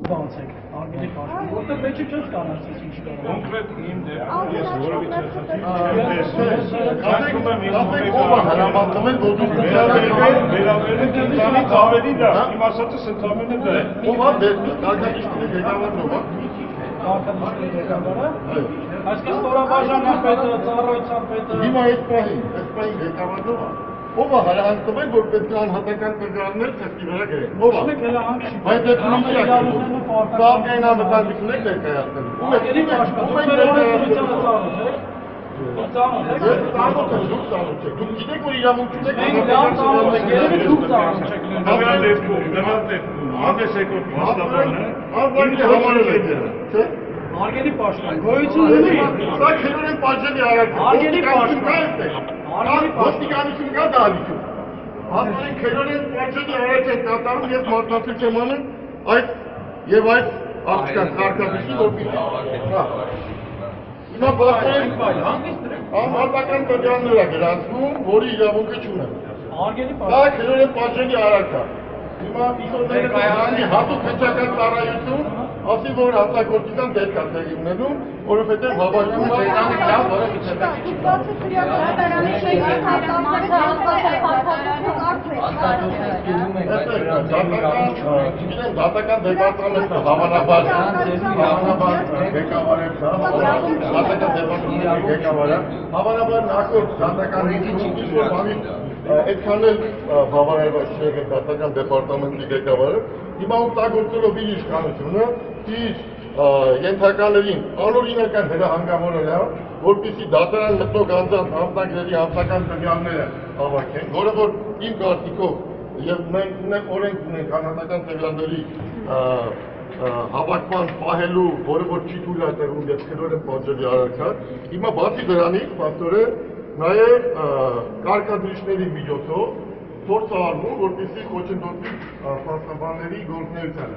Բացեք, արգելի պաշտպան, որտեղ մեջը չես կանացես ինչ կարող։ Կոնկրետ իմ դեպքում ես որևիցե խնդիր հրամանդում են, որ դուք վերաբերեք ինձանից ավելի լավ, իմ ասածս ընդամենը դա է։ ով է կարգադիշտի ղեկավարն ով է։ Կարգադիշտի ղեկավարը։ Այսինքն ստորաբաժանման պետը, ծառայության պետը։ Հիմա այդ պահին ղեկավարն ով է։ Ով է հրահանգում են, որ պետք է անհատական տվյալներ թղթի վրա գրեն։ Ով է։ Բայց դե պրինցիպ սա ամենավտանգությունն է ներկայացնում։ Արգելի պաշտպան, դուք ներկայացնությանը ծանոթ եք։ Դուք գիտեք, որ իրավունք ունեք։ Մենք լավ ծանոթ ենք, երևի դուք ծանոթ եք։ Նման դեպքում հանդես եկող փաստաբանը Անվանի համարել եք դերը, չէ՞։ Արգելի պաշտպան, գոյություն ունի։ Սա քերորեն պատժելի արարք է։ Արգելի պաշտպան։ Ոստիկանություն կա դահլիճում։ Հատորեն քերորեն պատժելի արարք է կատարում և մարդասիրք եմ անում այդ և այդ աղջկան կարգադիշտի որպիսի։ Հիմա բացեն անհատական տվյալներ է գրանցվում, որի իրավունքը չունեն։ Արգելի Դա պաշտպան։ քերորեն պատժելի արարք է։ Հիմա իսորները կայանի հատուկ հնչական ծառայություն, ասի որ հաստագործության դեպք է տեղի ունենում, որովհետև հավաքվում է դատական դեպարտամենտը հավանաբար ղեկավարը, դատական դեպարտամենտի ղեկավարը, հավանաբար նախորդ դատական ինչ-որ բանի այդքան էլ բավարարված չէ դատական դեպարտամենտի ղեկավարը, հիմա օգտագործելով իր իշխանությունը, իր ենթականերին անօրինական հրահանգավորել է, որպեսզի դատարան մտնող անձանց ամսագրերի ամսական տվյալները հավաքեն, որը որ իմ կարծիքով եւ մենք օրենք ունենք անհատական տվյալների հավաքման պահելու, որը որ չի թույլ է տրվում եւ քերորեն պատժելի արարք է, հիմա բացի դրանից փաստորեն նաեւ կարգադրիչների միջոցով փորձ արվում, որպեսզի խոչընդոտի փաստաբանների գործունեությանը